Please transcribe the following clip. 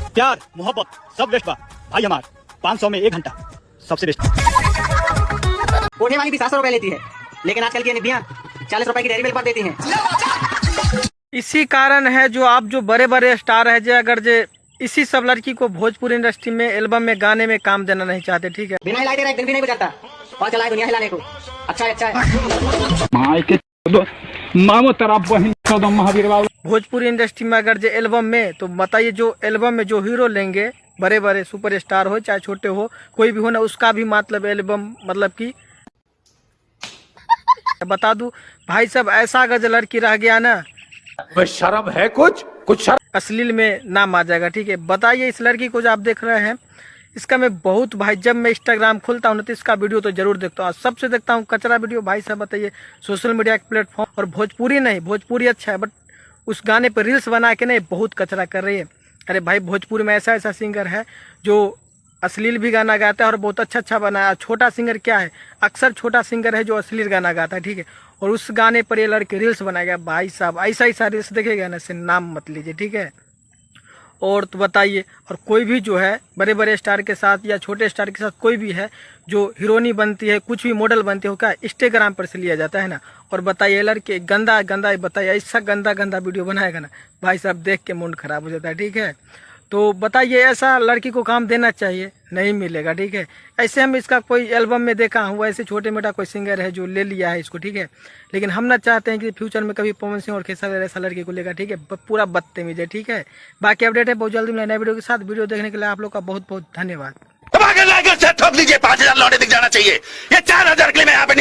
प्यार मोहब्बत सब बेस्ट बा भाई हमार 500 में 1 घंटा सबसे बेस्ट। कोठे वाली भी 700 रुपए लेती है, लेकिन आजकल की निधियां 40 रुपए की डेयरी मिल्क पर देती हैं। इसी कारण है जो आप जो बड़े बड़े स्टार है जो अगर जे इसी सब लड़की को भोजपुरी इंडस्ट्री में एल्बम में गाने में काम देना नहीं चाहते, ठीक है। बिना हिलाए तेरा एक दिन भी नहीं गुजरता और चला है दुनिया हिलाने को। अच्छा है, अच्छा है। मामो तेरा बहन महावीर बाबू भोजपुरी इंडस्ट्री में अगर जो एल्बम में, तो बताइए जो एल्बम में जो हीरो लेंगे बड़े बड़े सुपरस्टार हो चाहे छोटे हो कोई भी हो ना, उसका भी मतलब एल्बम मतलब कि बता दूं भाई साहब, ऐसा अगर जो लड़की रह गया ना, शर्म है कुछ शर्म। अश्लील में नाम आ जाएगा, ठीक है। बताइए इस लड़की को जो आप देख रहे हैं, इसका मैं बहुत भाई जब मैं इंस्टाग्राम खोलता हूँ ना तो इसका वीडियो तो जरूर देखता हूँ। सबसे देखता हूँ कचरा वीडियो। भाई साहब बताइए, सोशल मीडिया एक प्लेटफॉर्म और भोजपुरी नहीं, भोजपुरी अच्छा है बट उस गाने पर रील्स बना के नहीं बहुत कचरा कर रही है। अरे भाई भोजपुरी में ऐसा ऐसा सिंगर है जो अश्लील भी गाना गाता है और बहुत अच्छा अच्छा बनाया। छोटा सिंगर क्या है, अक्सर छोटा सिंगर है जो अश्लील गाना गाता है, ठीक है। और उस गाने पर ये लड़के रील्स बनाएगा। भाई साहब ऐसा ऐसा रील्स देखेगा ना, से नाम मत लीजिए, ठीक है। और तो बताइए, और कोई भी जो है बड़े बड़े स्टार के साथ या छोटे स्टार के साथ कोई भी है जो हीरोइनी बनती है, कुछ भी मॉडल बनती हो क्या, इंस्टाग्राम पर से लिया जाता है ना। और बताइए लड़के गंदा गंदा, बताइए ऐसा गंदा गंदा वीडियो बनाएगा ना, भाई साहब देख के मूड खराब हो जाता है, ठीक है। तो बताइए ऐसा लड़की को काम देना चाहिए, नहीं मिलेगा, ठीक है। ऐसे हम इसका कोई एल्बम में देखा हूँ, ऐसे छोटे मोटा कोई सिंगर है जो ले लिया है इसको, ठीक है। लेकिन हम ना चाहते हैं कि फ्यूचर में कभी पवन सिंह और खेसारी ऐसा लड़की को लेगा, ठीक है। पूरा बदतमीज है, ठीक है। बाकी अपडेट है बहुत जल्दी मिलेगा नए वीडियो के साथ। वीडियो देखने के लिए आप लोग का बहुत बहुत धन्यवाद। ठोक लीजिए, 5000 लौटे दिख जाना चाहिए। ये 4000 के लिए मैं यहाँ पे